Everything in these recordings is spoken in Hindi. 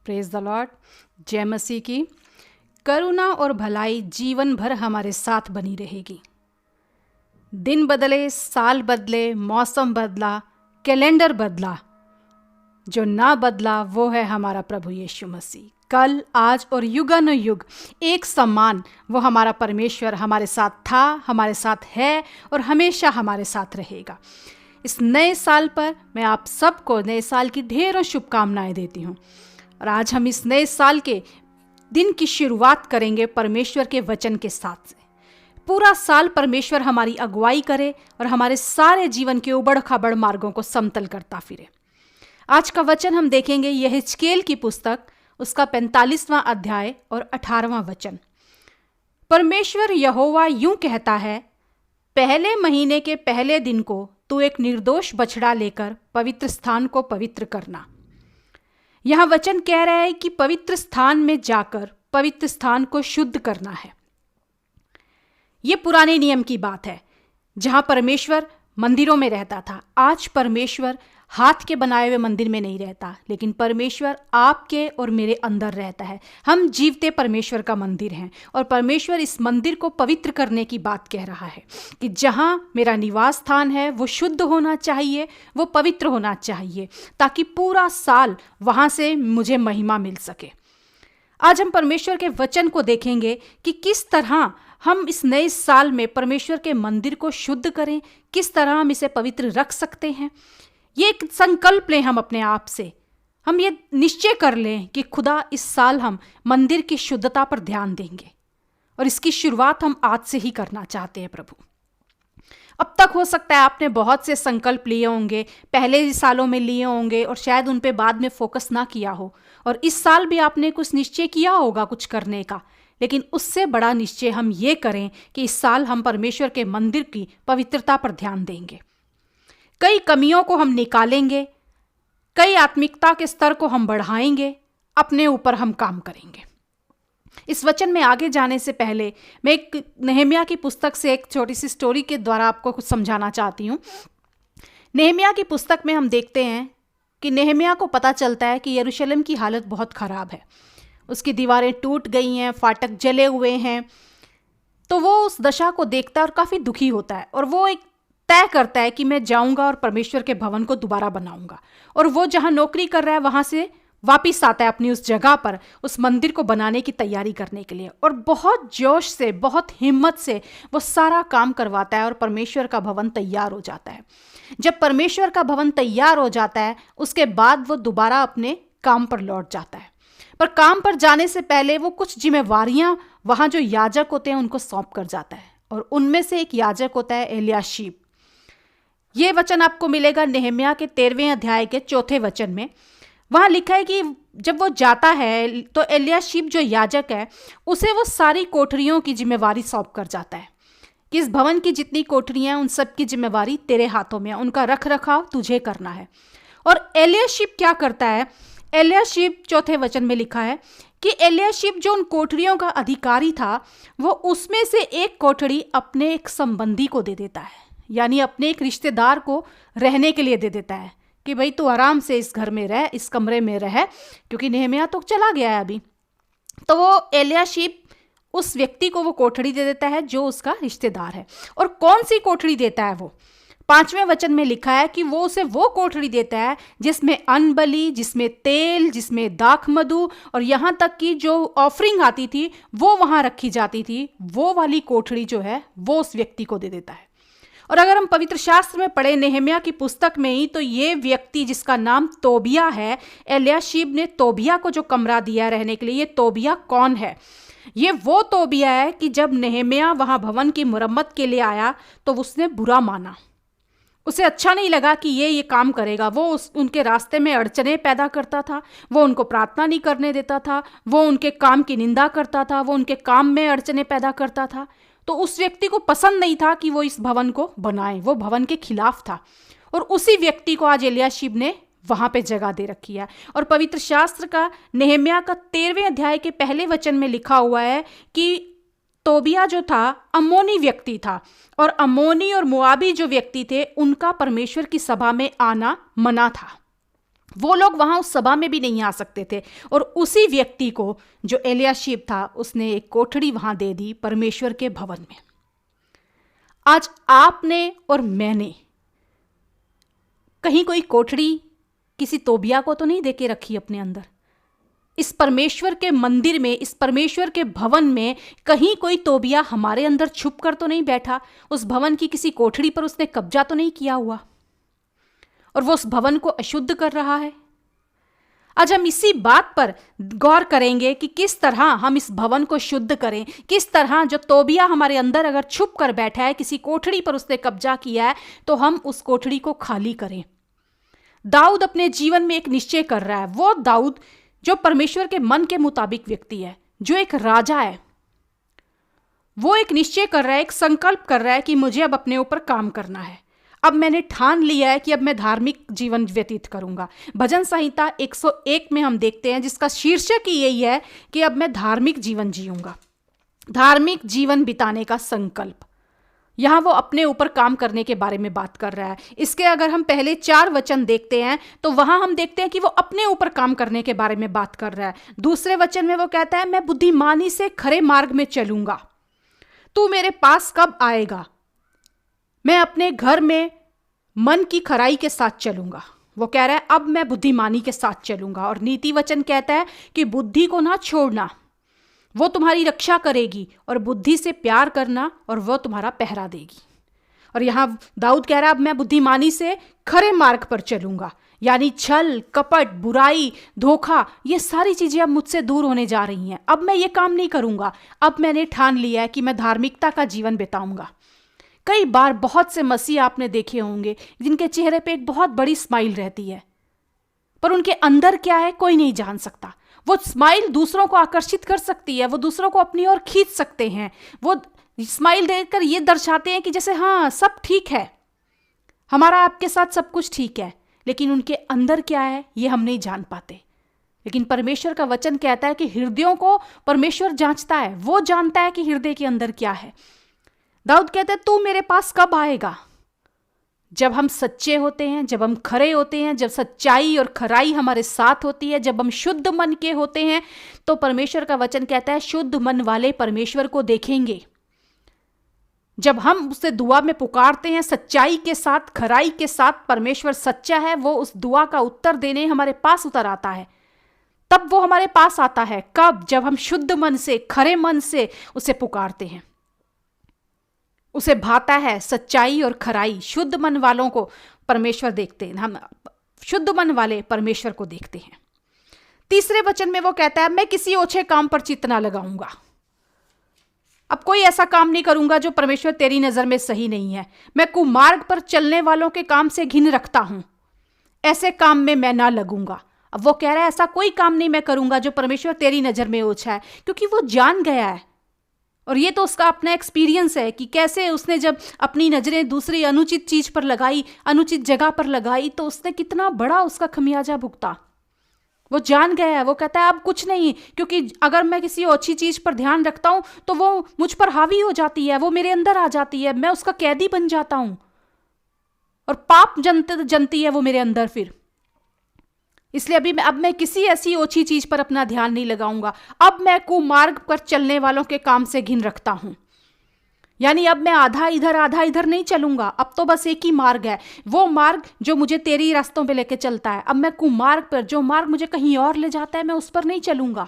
Praise the Lord. जय मसीह की। करुणा और भलाई जीवन भर हमारे साथ बनी रहेगी। दिन बदले, साल बदले, मौसम बदला, कैलेंडर बदला, जो ना बदला वो है हमारा प्रभु यीशु मसीह। कल, आज और युगानुयुग एक समान वो हमारा परमेश्वर हमारे साथ था, हमारे साथ है और हमेशा हमारे साथ रहेगा। इस नए साल पर मैं आप सबको नए साल की ढेरों शुभकामनाएं देती हूँ। और आज हम इस नए साल के दिन की शुरुआत करेंगे परमेश्वर के वचन के साथ से। पूरा साल परमेश्वर हमारी अगुवाई करे और हमारे सारे जीवन के उबड़ खाबड़ मार्गों को समतल करता फिरे। आज का वचन हम देखेंगे यहेजकेल की पुस्तक, उसका 45वां अध्याय और 18वां वचन। परमेश्वर यहोवा यूं कहता है, पहले महीने के पहले दिन को तू एक निर्दोष बछड़ा लेकर पवित्र स्थान को पवित्र करना। यह वचन कह रहा है कि पवित्र स्थान में जाकर पवित्र स्थान को शुद्ध करना है। यह पुराने नियम की बात है, जहां परमेश्वर मंदिरों में रहता था। आज परमेश्वर हाथ के बनाए हुए मंदिर में नहीं रहता, लेकिन परमेश्वर आपके और मेरे अंदर रहता है। हम जीवते परमेश्वर का मंदिर हैं और परमेश्वर इस मंदिर को पवित्र करने की बात कह रहा है कि जहां मेरा निवास स्थान है वो शुद्ध होना चाहिए, वो पवित्र होना चाहिए, ताकि पूरा साल वहां से मुझे महिमा मिल सके। आज हम परमेश्वर के वचन को देखेंगे कि किस तरह हम इस नए साल में परमेश्वर के मंदिर को शुद्ध करें, किस तरह हम इसे पवित्र रख सकते हैं। ये एक संकल्प लें हम अपने आप से। हम ये निश्चय कर लें कि खुदा इस साल हम मंदिर की शुद्धता पर ध्यान देंगे और इसकी शुरुआत हम आज से ही करना चाहते हैं प्रभु। अब तक हो सकता है आपने बहुत से संकल्प लिए होंगे, पहले सालों में लिए होंगे और शायद उन पे बाद में फोकस ना किया हो, और इस साल भी आपने कुछ निश्चय किया होगा कुछ करने का, लेकिन उससे बड़ा निश्चय हम ये करें कि इस साल हम परमेश्वर के मंदिर की पवित्रता पर ध्यान देंगे। कई कमियों को हम निकालेंगे, कई आत्मिकता के स्तर को हम बढ़ाएंगे, अपने ऊपर हम काम करेंगे। इस वचन में आगे जाने से पहले मैं एक नहम्याह की पुस्तक से एक छोटी सी स्टोरी के द्वारा आपको कुछ समझाना चाहती हूँ। नहम्याह की पुस्तक में हम देखते हैं कि नहम्याह को पता चलता है कि यरूशलेम की हालत बहुत ख़राब है, उसकी दीवारें टूट गई हैं, फाटक जले हुए हैं। तो वो उस दशा को देखता है और काफ़ी दुखी होता है, और वो एक तय करता है कि मैं जाऊंगा और परमेश्वर के भवन को दोबारा बनाऊंगा। और वो जहां नौकरी कर रहा है वहां से वापिस आता है अपनी उस जगह पर, उस मंदिर को बनाने की तैयारी करने के लिए, और बहुत जोश से, बहुत हिम्मत से वो सारा काम करवाता है और परमेश्वर का भवन तैयार हो जाता है। जब परमेश्वर का भवन तैयार हो जाता है उसके बाद वो दोबारा अपने काम पर लौट जाता है। पर काम पर जाने से पहले वो कुछ जिम्मेवारियां वहां जो याजक होते हैं उनको सौंप कर जाता है, और उनमें से एक याजक होता है एलियाशीब। ये वचन आपको मिलेगा नहम्याह के 13वें अध्याय के 4थे वचन में। वहां लिखा है कि जब वो जाता है तो एलियाशीब जो याजक है उसे वो सारी कोठरियों की जिम्मेवारी सौंप कर जाता है कि इस भवन की जितनी कोठरियां हैं उन सब की जिम्मेवारी तेरे हाथों में है, उनका रख रखाव तुझे करना है। और एलियाशीब क्या करता है? एलियाशीब 4थे वचन में लिखा है कि एलियाशीब जो उन कोठरियों का अधिकारी था वो उसमें से एक कोठरी अपने एक संबंधी को दे देता है, यानी अपने एक रिश्तेदार को रहने के लिए दे देता है कि भाई तू आराम से इस घर में रह, इस कमरे में रह, क्योंकि नहम्याह तो चला गया है अभी। तो वो एलियाशीब उस व्यक्ति को वो कोठरी दे देता है जो उसका रिश्तेदार है। और कौन सी कोठरी देता है वो? 5वें वचन में लिखा है कि वो उसे वो कोठरी देता है जिसमें अन्न बलि, जिसमें तेल, जिसमें दाख मधु, और यहाँ तक कि जो ऑफरिंग आती थी वो वहाँ रखी जाती थी, वो वाली कोठरी जो है वो उस व्यक्ति को दे देता है। और अगर हम पवित्र शास्त्र में पढ़े नहम्याह की पुस्तक में ही, तो ये व्यक्ति जिसका नाम तोबिया है, एलियाशीब ने तोबिया को जो कमरा दिया रहने के लिए, ये तोबिया कौन है? ये वो तोबिया है कि जब नहम्याह वहाँ भवन की मुरम्मत के लिए आया तो उसने बुरा माना, उसे अच्छा नहीं लगा कि ये काम करेगा। वो उनके रास्ते में अड़चने पैदा करता था, वो उनको प्रार्थना नहीं करने देता था, वो उनके काम की निंदा करता था, वो उनके काम में अड़चने पैदा करता था। तो उस व्यक्ति को पसंद नहीं था कि वो इस भवन को बनाए, वो भवन के खिलाफ था। और उसी व्यक्ति को आज एलियाशीब ने वहां पे जगह दे रखी है। और पवित्र शास्त्र का नहम्याह का 13वें अध्याय के पहले वचन में लिखा हुआ है कि तोबिया जो था अम्मोनी व्यक्ति था, और अम्मोनी और मोआबी जो व्यक्ति थे उनका परमेश्वर की सभा में आना मना था। वो लोग वहां उस सभा में भी नहीं आ सकते थे। और उसी व्यक्ति को, जो एलियाशीब था, उसने एक कोठड़ी वहां दे दी परमेश्वर के भवन में। आज आपने और मैंने कहीं कोई कोठड़ी किसी तोबिया को तो नहीं देके रखी अपने अंदर। इस परमेश्वर के मंदिर में, इस परमेश्वर के भवन में कहीं कोई तोबिया हमारे अंदर छुप कर तो नहीं बैठा। उस भवन की किसी कोठड़ी पर उसने कब्जा तो नहीं किया हुआ और वो उस भवन को अशुद्ध कर रहा है। आज हम इसी बात पर गौर करेंगे कि किस तरह हम इस भवन को शुद्ध करें, किस तरह जो तोबिया हमारे अंदर अगर छुप कर बैठा है, किसी कोठड़ी पर उसने कब्जा किया है, तो हम उस कोठड़ी को खाली करें। दाऊद अपने जीवन में एक निश्चय कर रहा है। वो दाऊद जो परमेश्वर के मन के मुताबिक व्यक्ति है, जो एक राजा है, वो एक निश्चय कर रहा है, एक संकल्प कर रहा है कि मुझे अब अपने ऊपर काम करना है। अब मैंने ठान लिया है कि अब मैं धार्मिक जीवन व्यतीत करूंगा। भजन संहिता 101 में हम देखते हैं, जिसका शीर्षक ही यही है कि अब मैं धार्मिक जीवन जीऊंगा, धार्मिक जीवन बिताने का संकल्प। यहां वो अपने ऊपर काम करने के बारे में बात कर रहा है। इसके अगर हम पहले 4 वचन देखते हैं तो वहां हम देखते हैं कि वो अपने ऊपर काम करने के बारे में बात कर रहा है। दूसरे वचन में वो कहता है, मैं बुद्धिमानी से खरे मार्ग में चलूंगा, तू मेरे पास कब आएगा, मैं अपने घर में मन की खराई के साथ चलूंगा। वो कह रहा है अब मैं बुद्धिमानी के साथ चलूंगा। और नीति वचन कहता है कि बुद्धि को ना छोड़ना, वो तुम्हारी रक्षा करेगी, और बुद्धि से प्यार करना और वो तुम्हारा पहरा देगी। और यहां दाऊद कह रहा है अब मैं बुद्धिमानी से खरे मार्ग पर चलूंगा, यानी छल, कपट, बुराई, धोखा, ये सारी चीजें अब मुझसे दूर होने जा रही हैं। अब मैं ये काम नहीं करूंगा। अब मैंने ठान लिया है कि मैं धार्मिकता का जीवन बिताऊंगा। कई बार बहुत से मसीह आपने देखे होंगे जिनके चेहरे पे एक बहुत बड़ी स्माइल रहती है, पर उनके अंदर क्या है कोई नहीं जान सकता। वो स्माइल दूसरों को आकर्षित कर सकती है, वो दूसरों को अपनी ओर खींच सकते हैं। वो स्माइल देखकर ये दर्शाते हैं कि जैसे हाँ सब ठीक है, हमारा आपके साथ सब कुछ ठीक है, लेकिन उनके अंदर क्या है ये हम नहीं जान पाते। लेकिन परमेश्वर का वचन कहता है कि हृदयों को परमेश्वर जांचता है, वो जानता है कि हृदय के अंदर क्या है। दाऊद कहता है तू मेरे पास कब आएगा। जब हम सच्चे होते हैं, जब हम खरे होते हैं, जब सच्चाई और खराई हमारे साथ होती है, जब हम शुद्ध मन के होते हैं, तो परमेश्वर का वचन कहता है शुद्ध मन वाले परमेश्वर को देखेंगे। जब हम उससे दुआ में पुकारते हैं सच्चाई के साथ, खराई के साथ, परमेश्वर सच्चा है, वो उस दुआ का उत्तर देने हमारे पास उतर आता है। तब वो हमारे पास आता है कब? जब हम शुद्ध मन से, खरे मन से उसे पुकारते हैं। उसे भाता है सच्चाई और खराई। शुद्ध मन वालों को परमेश्वर देखते हैं, हम शुद्ध मन वाले परमेश्वर को देखते हैं। तीसरे वचन में वो कहता है मैं किसी ओछे काम पर चित्त ना लगाऊंगा। अब कोई ऐसा काम नहीं करूंगा जो परमेश्वर तेरी नजर में सही नहीं है। मैं कुमार्ग पर चलने वालों के काम से घिन रखता हूं, ऐसे काम में मैं ना लगूंगा। अब वो कह रहा है ऐसा कोई काम नहीं मैं करूंगा जो परमेश्वर तेरी नजर में ओछा है, क्योंकि वो जान गया है। और ये तो उसका अपना एक्सपीरियंस है कि कैसे उसने जब अपनी नजरें दूसरी अनुचित चीज पर लगाई, अनुचित जगह पर लगाई, तो उसने कितना बड़ा उसका खमियाजा भुगता। वो जान गया है। वो कहता है अब कुछ नहीं, क्योंकि अगर मैं किसी अच्छी चीज पर ध्यान रखता हूं तो वो मुझ पर हावी हो जाती है, वो मेरे अंदर आ जाती है, मैं उसका कैदी बन जाता हूं और पाप जनती है वो मेरे अंदर फिर। इसलिए अब मैं किसी ऐसी ओछी चीज पर अपना ध्यान नहीं लगाऊंगा। अब मैं कुमार्ग पर चलने वालों के काम से घिन रखता हूं, यानी अब मैं आधा इधर नहीं चलूंगा। अब तो बस एक ही मार्ग है, वो मार्ग जो मुझे तेरी रास्तों पे लेके चलता है। अब मैं कुमार्ग पर, जो मार्ग मुझे कहीं और ले जाता है, मैं उस पर नहीं चलूंगा।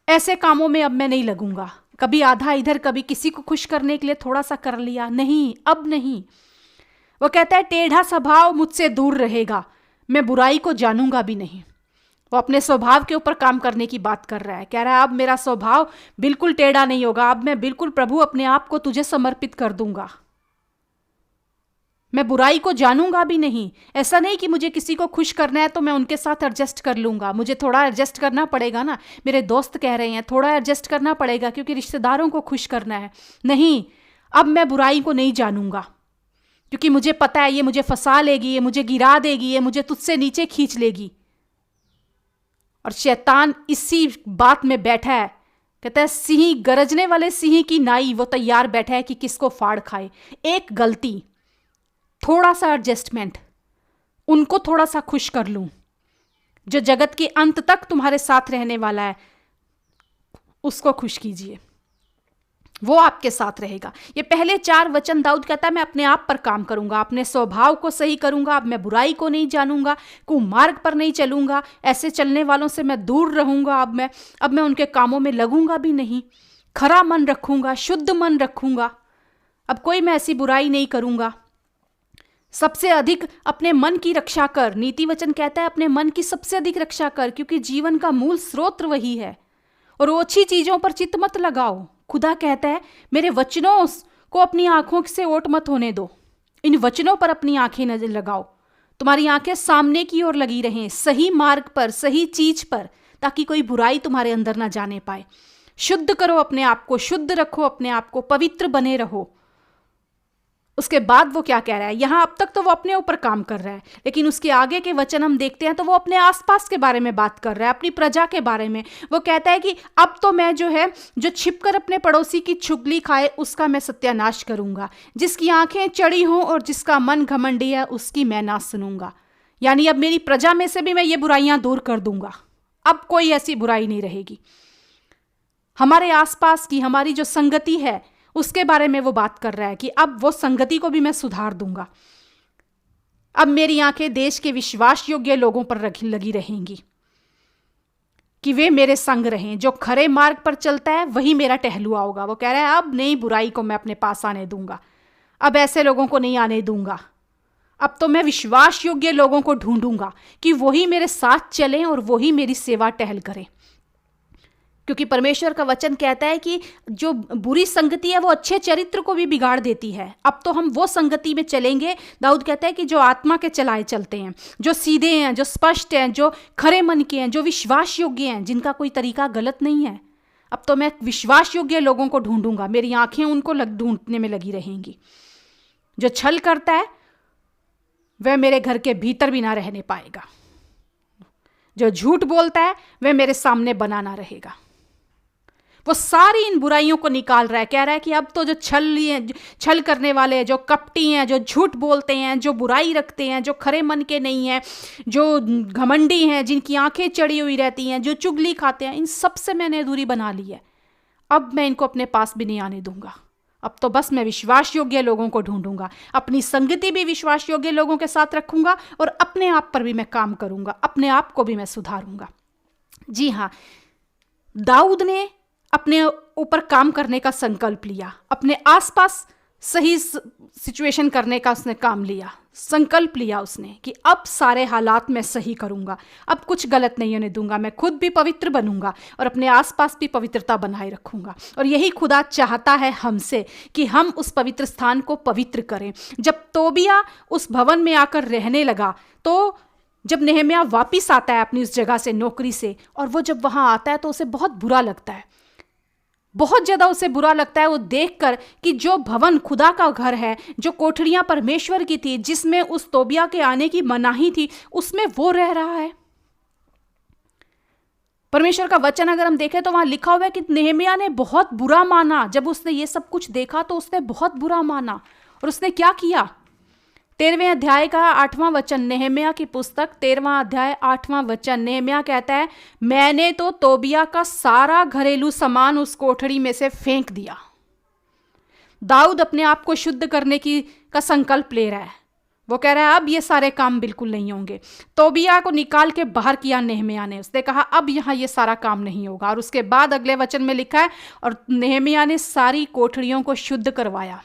ऐसे कामों में अब मैं नहीं लगूंगा। कभी आधा इधर, कभी किसी को खुश करने के लिए थोड़ा सा कर लिया, नहीं, अब नहीं। वो कहता है टेढ़ा स्वभाव मुझसे दूर रहेगा, मैं बुराई को जानूंगा भी नहीं। वो अपने स्वभाव के ऊपर काम करने की बात कर रहा है। कह रहा है अब मेरा स्वभाव बिल्कुल टेढ़ा नहीं होगा, अब मैं बिल्कुल प्रभु अपने आप को तुझे समर्पित कर दूंगा, मैं बुराई को जानूंगा भी नहीं। ऐसा नहीं कि मुझे किसी को खुश करना है तो मैं उनके साथ एडजस्ट कर लूंगा। मुझे थोड़ा एडजस्ट करना पड़ेगा ना, मेरे दोस्त कह रहे हैं थोड़ा एडजस्ट करना पड़ेगा क्योंकि रिश्तेदारों को खुश करना है। नहीं, अब मैं बुराई को नहीं जानूंगा, क्योंकि मुझे पता है ये मुझे फंसा लेगी, ये मुझे गिरा देगी, ये मुझे तुझसे नीचे खींच लेगी। और शैतान इसी बात में बैठा है। कहता है सिंह, गरजने वाले सिंह की नाई वो तैयार बैठा है कि किसको फाड़ खाए। एक गलती, थोड़ा सा एडजस्टमेंट, उनको थोड़ा सा खुश कर लूं, जो जगत के अंत तक तुम्हारे साथ रहने वाला है, उसको खुश कीजिए, वो आपके साथ रहेगा। ये पहले 4 वचन दाऊद कहता है मैं अपने आप पर काम करूंगा, अपने स्वभाव को सही करूंगा, अब मैं बुराई को नहीं जानूंगा, कुमार्ग पर नहीं चलूंगा, ऐसे चलने वालों से मैं दूर रहूंगा, अब मैं उनके कामों में लगूंगा भी नहीं, खरा मन रखूंगा, शुद्ध मन रखूंगा, अब कोई मैं ऐसी बुराई नहीं करूंगा। सबसे अधिक अपने मन की रक्षा कर, नीति वचन कहता है अपने मन की सबसे अधिक रक्षा कर, क्योंकि जीवन का मूल स्रोत वही है। और ओछी चीजों पर चित्त मत लगाओ। खुदा कहता है मेरे वचनों को अपनी आंखों से ओट मत होने दो, इन वचनों पर अपनी आंखें नजर लगाओ, तुम्हारी आंखें सामने की ओर लगी रहें, सही मार्ग पर, सही चीज पर, ताकि कोई बुराई तुम्हारे अंदर ना जाने पाए। शुद्ध करो अपने आप को, शुद्ध रखो अपने आप को, पवित्र बने रहो। उसके बाद वो क्या कह रहा है यहां, अब तक तो वो अपने ऊपर काम कर रहा है, लेकिन उसके आगे के वचन हम देखते हैं तो वो अपने आसपास के बारे में बात कर रहा है, अपनी प्रजा के बारे में। वो कहता है कि अब तो मैं जो छिपकर अपने पड़ोसी की चुगली खाए उसका मैं सत्यानाश करूंगा, जिसकी आंखें चढ़ी हों और जिसका मन घमंडी है उसकी मैं ना सुनूंगा। यानी अब मेरी प्रजा में से भी मैं ये बुराइयां दूर कर दूंगा, अब कोई ऐसी बुराई नहीं रहेगी। हमारे आसपास की हमारी जो संगति है उसके बारे में वो बात कर रहा है कि अब वो संगति को भी मैं सुधार दूंगा। अब मेरी आंखें देश के विश्वास योग्य लोगों पर लगी रहेंगी कि वे मेरे संग रहें। जो खरे मार्ग पर चलता है वही मेरा टहलुआ होगा। वो कह रहा है अब नई बुराई को मैं अपने पास आने दूंगा, अब ऐसे लोगों को नहीं आने दूंगा, अब तो मैं विश्वास योग्य लोगों को ढूंढूंगा कि वही मेरे साथ चलें और वही मेरी सेवा टहल करें। क्योंकि परमेश्वर का वचन कहता है कि जो बुरी संगति है वो अच्छे चरित्र को भी बिगाड़ देती है। अब तो हम वो संगति में चलेंगे। दाऊद कहता है कि जो आत्मा के चलाए चलते हैं, जो सीधे हैं, जो स्पष्ट हैं, जो खरे मन के हैं, जो विश्वास योग्य हैं, जिनका कोई तरीका गलत नहीं है। अब तो मैं विश्वास योग्य लोगों को ढूंढूंगा, मेरी आंखें उनको ढूंढने में लगी रहेंगी। जो छल करता है वह मेरे घर के भीतर भी ना रहने पाएगा, जो झूठ बोलता है वह मेरे सामने बना ना रहेगा। वो सारी इन बुराइयों को निकाल रहा है। कह रहा है कि अब तो जो छल करने वाले हैं, जो कपटी हैं, जो झूठ बोलते हैं, जो बुराई रखते हैं, जो खरे मन के नहीं हैं, जो घमंडी हैं, जिनकी आंखें चढ़ी हुई रहती हैं, जो चुगली खाते हैं, इन सब से मैंने दूरी बना ली है। अब मैं इनको अपने पास भी नहीं आने दूंगा। अब तो बस मैं विश्वास योग्य लोगों को ढूंढूंगा, अपनी संगति भी विश्वास योग्य लोगों के साथ रखूंगा और अपने आप पर भी मैं काम करूंगा, अपने आप को भी मैं सुधारूंगा। जी हाँ, दाऊद ने अपने ऊपर काम करने का संकल्प लिया, अपने आसपास सही सिचुएशन करने का उसने काम लिया, संकल्प लिया उसने कि अब सारे हालात मैं सही करूंगा, अब कुछ गलत नहीं होने दूंगा, मैं खुद भी पवित्र बनूंगा और अपने आसपास भी पवित्रता बनाए रखूंगा। और यही खुदा चाहता है हमसे कि हम उस पवित्र स्थान को पवित्र करें। जब तोबिया उस भवन में आकर रहने लगा, तो जब नेहम्याह वापिस आता है अपनी उस जगह से, नौकरी से, और वो जब वहां आता है तो उसे बहुत बुरा लगता है, बहुत ज़्यादा उसे बुरा लगता है वो देखकर कि जो भवन खुदा का घर है, जो कोठरियां परमेश्वर की थी, जिसमें उस तोबिया के आने की मनाही थी, उसमें वो रह रहा है। परमेश्वर का वचन अगर हम देखें तो वहां लिखा हुआ है कि नेहम्याह ने बहुत बुरा माना। जब उसने ये सब कुछ देखा तो उसने बहुत बुरा माना और उसने क्या किया। 13वें अध्याय का 8वां वचन, नेहम्याह की पुस्तक 13वां अध्याय 8वां वचन, नेहम्याह कहता है मैंने तो तोबिया का सारा घरेलू सामान उस कोठरी में से फेंक दिया। दाऊद अपने आप को शुद्ध करने का संकल्प ले रहा है। वो कह रहा है अब ये सारे काम बिल्कुल नहीं होंगे। तोबिया को निकाल के बाहर किया नेहम्याह ने। उसने कहा अब यहाँ ये सारा काम नहीं होगा। और उसके बाद अगले वचन में लिखा है और नेहम्याह ने सारी कोठरियों को शुद्ध करवाया।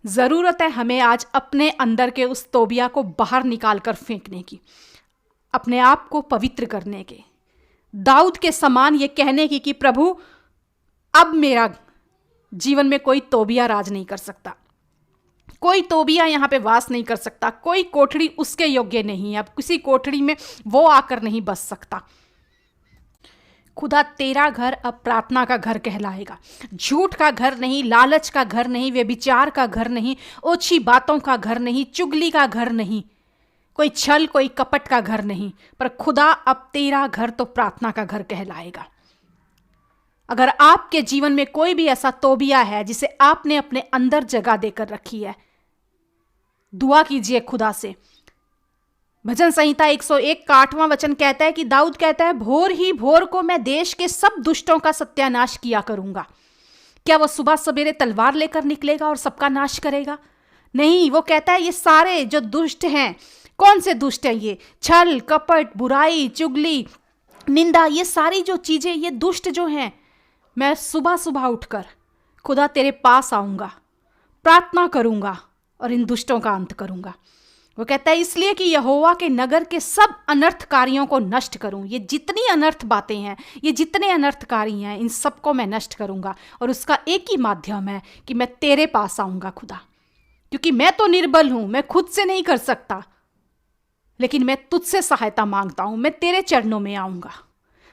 जरूरत है हमें आज अपने अंदर के उस तोबिया को बाहर निकाल कर फेंकने की, अपने आप को पवित्र करने के, दाऊद के समान ये कहने की कि प्रभु अब मेरा जीवन में कोई तोबिया राज नहीं कर सकता, कोई तोबिया यहाँ पे वास नहीं कर सकता, कोई कोठरी उसके योग्य नहीं है, अब किसी कोठरी में वो आकर नहीं बस सकता। खुदा तेरा घर अब प्रार्थना का घर कहलाएगा, झूठ का घर नहीं, लालच का घर नहीं, व्यभिचार का घर नहीं, ओछी बातों का घर नहीं, चुगली का घर नहीं, कोई छल कोई कपट का घर नहीं, पर खुदा अब तेरा घर तो प्रार्थना का घर कहलाएगा। अगर आपके जीवन में कोई भी ऐसा तोबिया है जिसे आपने अपने अंदर जगह देकर रखी है, दुआ कीजिए खुदा से भजन संहिता 101 का 8वां वचन कहता है कि दाऊद कहता है, भोर ही भोर को मैं देश के सब दुष्टों का सत्यानाश किया करूंगा। क्या वो सुबह सवेरे तलवार लेकर निकलेगा और सबका नाश करेगा? नहीं, वो कहता है ये सारे जो दुष्ट हैं, कौन से दुष्ट हैं ये? छल, कपट, बुराई, चुगली, निंदा, ये सारी जो चीजें, ये दुष्ट जो हैं, मैं सुबह सुबह उठकर खुदा तेरे पास आऊंगा, प्रार्थना करूंगा और इन दुष्टों का अंत करूंगा। वो कहता है इसलिए कि यहोवा के नगर के सब अनर्थकारियों को नष्ट करूं। ये जितनी अनर्थ बातें हैं, ये जितने अनर्थकारी हैं, इन सबको मैं नष्ट करूंगा। और उसका एक ही माध्यम है कि मैं तेरे पास आऊंगा खुदा, क्योंकि मैं तो निर्बल हूं, मैं खुद से नहीं कर सकता, लेकिन मैं तुझसे सहायता मांगता हूं, मैं तेरे चरणों में आऊंगा।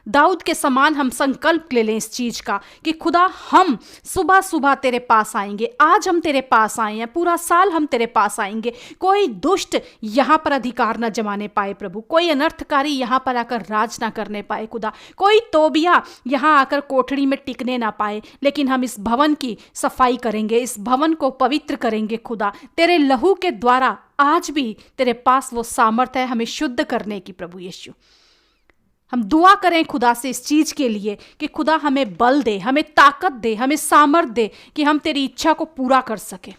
दाऊद के समान हम संकल्प ले लें इस चीज का कि खुदा हम सुबह सुबह तेरे पास आएंगे। आज हम तेरे पास आए हैं, पूरा साल हम तेरे पास आएंगे। कोई दुष्ट यहाँ पर अधिकार न जमाने पाए प्रभु, कोई अनर्थकारी यहाँ पर आकर राज ना करने पाए खुदा, कोई तोबिया यहाँ आकर कोठरी में टिकने ना पाए। लेकिन हम इस भवन की सफाई करेंगे, इस भवन को पवित्र करेंगे खुदा, तेरे लहू के द्वारा। आज भी तेरे पास वो सामर्थ है हमें शुद्ध करने की प्रभु यीशु। हम दुआ करें खुदा से इस चीज के लिए कि खुदा हमें बल दे, हमें ताकत दे, हमें सामर्थ दे कि हम तेरी इच्छा को पूरा कर सके।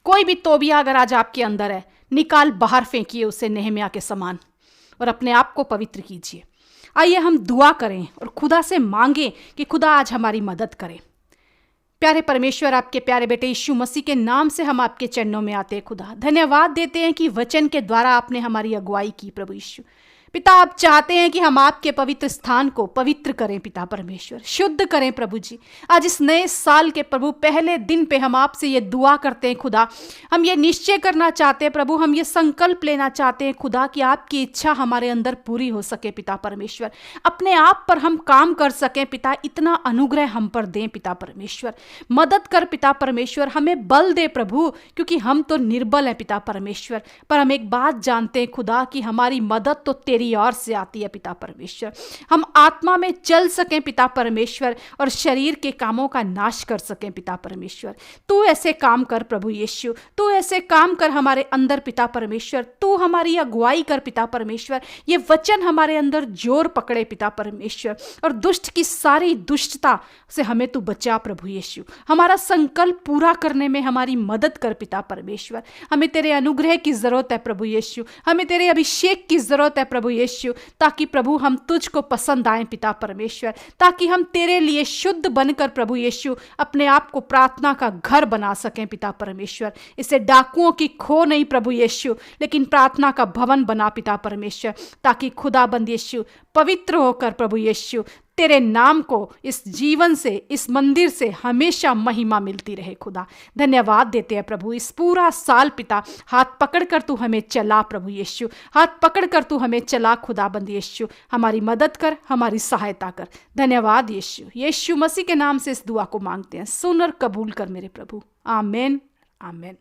कोई भी तोबिया अगर आज आपके अंदर है, निकाल बाहर फेंकिए उसे नेहम्याह के समान और अपने आप को पवित्र कीजिए। आइए हम दुआ करें और खुदा से मांगें कि खुदा आज हमारी मदद करे। प्यारे परमेश्वर, आपके प्यारे बेटे यीशु मसीह के नाम से हम आपके चरणों में आते हैं खुदा। धन्यवाद देते हैं कि वचन के द्वारा आपने हमारी अगुवाई की प्रभु यीशु। पिता, आप चाहते हैं कि हम आपके पवित्र स्थान को पवित्र करें पिता परमेश्वर, शुद्ध करें प्रभु जी। आज इस नए साल के प्रभु पहले दिन पे हम आपसे ये दुआ करते हैं खुदा। हम ये निश्चय करना चाहते हैं प्रभु, हम ये संकल्प लेना चाहते हैं खुदा कि आपकी इच्छा हमारे अंदर पूरी हो सके पिता परमेश्वर। अपने आप पर हम काम कर सकें पिता, इतना अनुग्रह हम पर दें पिता परमेश्वर। मदद कर पिता परमेश्वर, हमें बल दे प्रभु, क्योंकि हम तो निर्बल हैं पिता परमेश्वर। पर हम एक बात जानते हैं खुदा कि हमारी मदद तो तेरी ओर से आती है पिता परमेश्वर। हम आत्मा में चल सकें पिता परमेश्वर और शरीर के कामों का नाश कर सकें पिता परमेश्वर। तू ऐसे काम कर प्रभु यीशु, तू ऐसे काम कर हमारे अंदर पिता परमेश्वर। तू हमारी अगुवाई कर पिता परमेश्वर। ये वचन हमारे अंदर जोर पकड़े पिता परमेश्वर और दुष्ट की सारी दुष्टता से हमें तू बचा प्रभु यीशु। हमारा संकल्प पूरा करने में हमारी मदद कर पिता परमेश्वर। हमें तेरे अनुग्रह की जरूरत है प्रभु यीशु, हमें तेरे अभिषेक की जरूरत है प्रभु यीशु, ताकि प्रभु हम तुझको पसंद आए पिता परमेश्वर, ताकि हम तेरे लिए शुद्ध बनकर प्रभु यीशु अपने आप को प्रार्थना का घर बना सकें पिता परमेश्वर। इसे डाकुओं की खो नहीं प्रभु यीशु, लेकिन प्रार्थना का भवन बना पिता परमेश्वर, ताकि खुदाबंद यीशु पवित्र होकर प्रभु यीशु तेरे नाम को इस जीवन से, इस मंदिर से हमेशा महिमा मिलती रहे खुदा। धन्यवाद देते हैं प्रभु। इस पूरा साल पिता हाथ पकड़ कर तू हमें चला प्रभु यीशु, हाथ पकड़ कर तू हमें चला खुदाबंद यीशु। हमारी मदद कर, हमारी सहायता कर। धन्यवाद यीशु। यीशु मसीह के नाम से इस दुआ को मांगते हैं, सुन और कबूल कर मेरे प्रभु। आमीन, आमीन।